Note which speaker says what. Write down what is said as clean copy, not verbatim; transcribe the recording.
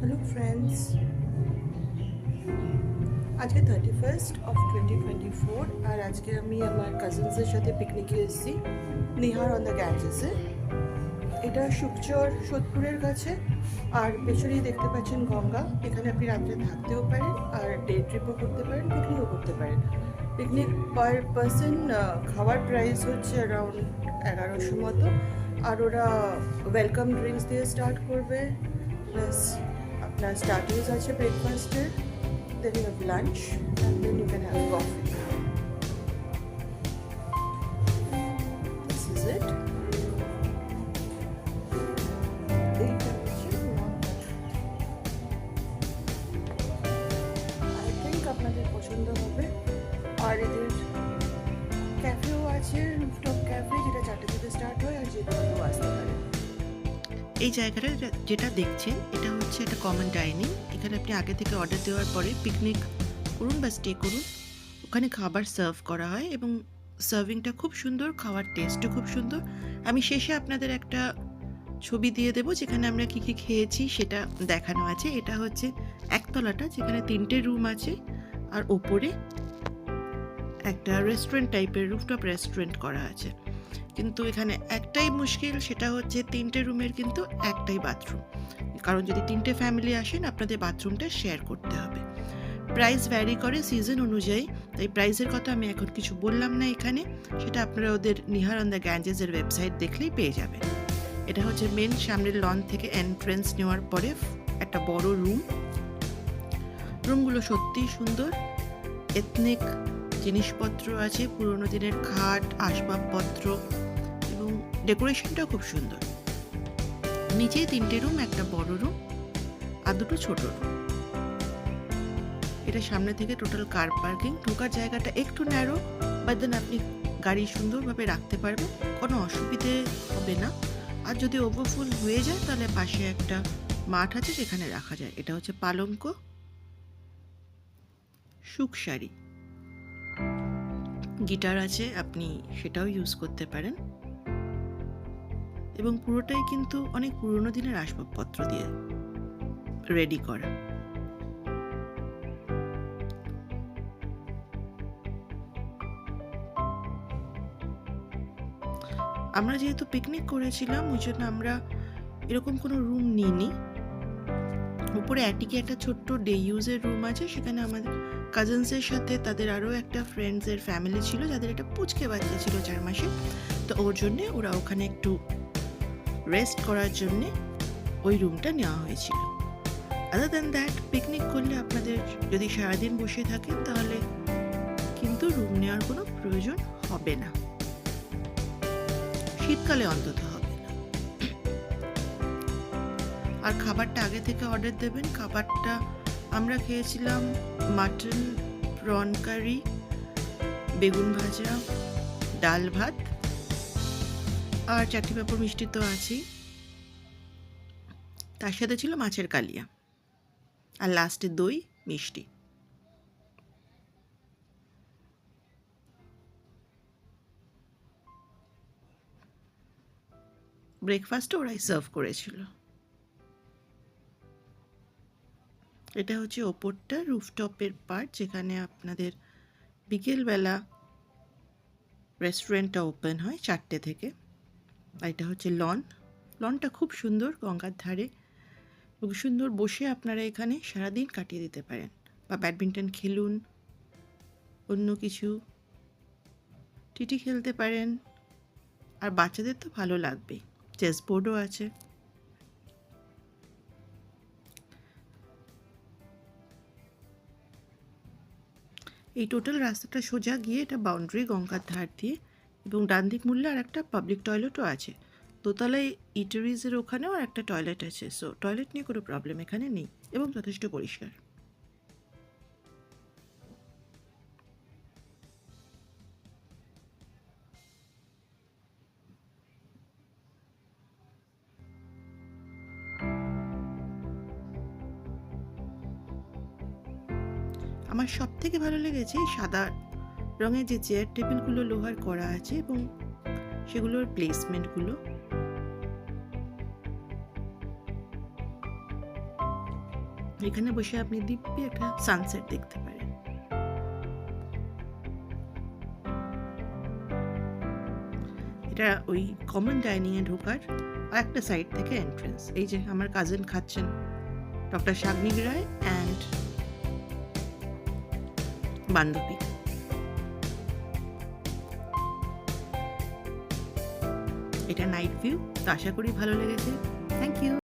Speaker 1: Hello friends, আজকে 31st of 2024 আর আজকে আমি আমার কাজিনসের সাথে পিকনিকে এসেছি নিহার অন দ্য গ্যাঞ্জেসে। এটা শিবচর সোদপুরের কাছে। আর পেছনেই দেখতে পাচ্ছেন গঙ্গা। এখানে আপনি রাত্রে থাকতেও পারেন আর ডে ট্রিপও করতে পারেন, পিকনিকও করতে পারেন। পিকনিক পার পারসন খাওয়ার প্রাইস হচ্ছে অ্যারাউন্ড 1100 মতো। আর ওরা ওয়েলকাম ড্রিঙ্কস দিয়ে স্টার্ট করবে, প্লাস আপনার স্টার্টার্স আছে ব্রেকফাস্টের, then you have lunch, and then you can have coffee. This is it. I think আপনাদের পছন্দ হবে। আর এদের ক্যাফেও আছে, রুফটপ ক্যাফে, যেটা 4টে থেকে স্টার্ট হয় আর যে কোনো কেউ আসতে পারে।
Speaker 2: এই জায়গাটা যেটা দেখছেন এটা হচ্ছে একটা কমন ডাইনিং। এখানে আপনি আগে থেকে অর্ডার দেওয়ার পরে পিকনিক করুন বা স্টে করুন, ওখানে খাবার সার্ভ করা হয় এবং সার্ভিংটা খুব সুন্দর, খাওয়ার টেস্টও খুব সুন্দর। আমি শেষে আপনাদের একটা ছবি দিয়ে দেবো যেখানে আমরা কী কী খেয়েছি সেটা দেখানো আছে। এটা হচ্ছে একতলাটা, যেখানে 3টে রুম আছে আর ওপরে একটা রেস্টুরেন্ট টাইপের রুফটপ রেস্টুরেন্ট করা আছে। কিন্তু এখানে একটাই মুশকিল, সেটা হচ্ছে 3টে রুমের কিন্তু একটাই বাথরুম, কারণ যদি 3টে ফ্যামিলি আসেন আপনাদের বাথরুমটা শেয়ার করতে হবে। প্রাইস ভ্যারি করে সিজন অনুযায়ী, তাই প্রাইসের কথা আমি এখন কিছু বললাম না এখানে, সেটা আপনারা ওদের নিহার অন দ্য গ্যাঞ্জেসের ওয়েবসাইট দেখলেই পেয়ে যাবেন। এটা হচ্ছে মেন সামনের লন থেকে এন্ট্রেন্স নেওয়ার পরে একটা বড় রুমগুলো সত্যিই সুন্দর। এথনিক জিনিসপত্র আছে, পুরোনো দিনের খাট, আসবাবপত্র এবং ডেকোরেশনটাও খুব সুন্দর। নিচেই 3টে রুম, একটা বড় রুম আর 2টো ছোট রুম। এটা সামনে থেকে টোটাল কার পার্কিং। ঢোকার জায়গাটা একটু ন্যারো, বাট দেন আপনি গাড়ি সুন্দরভাবে রাখতে পারবেন, কোনো অসুবিধে হবে না। আর যদি ওভারফুল হয়ে যায় তাহলে পাশে একটা মাঠ আছে যেখানে রাখা যায়। এটা হচ্ছে পালঙ্ক, সুখসারি, গিটার আছে, আপনি সেটাও ইউজ করতে পারেন। এবং পুরোটাই কিন্তু অনেক পুরোনো দিনের আসবাবপত্র দিয়ে রেডি করা। আমরা যেহেতু পিকনিক করেছিলাম ওই জন্য আমরা এরকম কোনো রুম নিইনি। উপরে অ্যাটিকে একটা ছোট্ট ডে ইউজের রুম আছে, সেখানে আমাদের কাজিনসের সাথে তাদের আরও একটা ফ্রেন্ডসের ফ্যামিলি ছিল যাদের একটা পুচকে বাচ্চা ছিল 4 মাসে, তো ওর জন্যে ওরা ওখানে একটু রেস্ট করার জন্যে ওই রুমটা নেওয়া হয়েছিল। আদার দ্যান দ্যাট, পিকনিক করলে আপনাদের যদি সারাদিন বসে থাকেন তাহলে কিন্তু রুম নেওয়ার কোনো প্রয়োজন হবে না, শীতকালে অন্তত হবে না। আর খাবারটা আগে থেকে অর্ডার দেবেন। খাবারটা আমরা খেয়েছিলাম মাটন, প্রন কারি, বেগুন ভাজা, ডাল ভাত আর চাটনি পাঁপড় মিষ্টি তো আছেই, তার সাথে ছিল মাছের কালিয়া আর লাস্টে দই মিষ্টি। ব্রেকফাস্টও ওরাই সার্ভ করেছিল। এটা হচ্ছে ওপরটা রুফটপের পার্ট, যেখানে আপনাদের বিকেলবেলা রেস্টুরেন্টটা ওপেন হয় 4টে থেকে। এটা হচ্ছে লনটা খুব সুন্দর, গঙ্গার ধারে, খুব সুন্দর। বসে আপনারা এখানে সারাদিন কাটিয়ে দিতে পারেন, বা ব্যাডমিন্টন খেলুন, অন্য কিছু টিটি খেলতে পারেন। আর বাচ্চাদের তো ভালো লাগবে, চেস বোর্ডও আছে। এই টোটাল রাস্তাটা সোজা গিয়ে এটা বাউন্ডারি গঙ্গার ধার দিয়ে, এবং ডান দিক মুড়লে আর একটা পাবলিক টয়লেটও আছে। দোতলায় ইটারিজের ওখানেও আর একটা টয়লেট আছে, সো টয়লেট নিয়ে কোনো প্রবলেম এখানে নেই এবং যথেষ্ট পরিষ্কার। আমার সব থেকে ভালো লেগেছে সাদা রঙের যে চেয়ার টেবিলগুলো লোহার করা আছে এবং সেগুলোর প্লেসমেন্টগুলো। এখানে বসে আপনি দিব্যি একটা সানসেট দেখতে পারেন। এটা ওই কমন ডাইনিং এ ঢোকার একটা সাইড থেকে এন্ট্রেন্স। এই যে আমার কাজিন খাচ্ছেন, ডক্টর শাগনিক রায় অ্যান্ড বান্ধবী। এটা নাইট ভিউ, তো আশা করি ভালো লেগেছে। Thank you.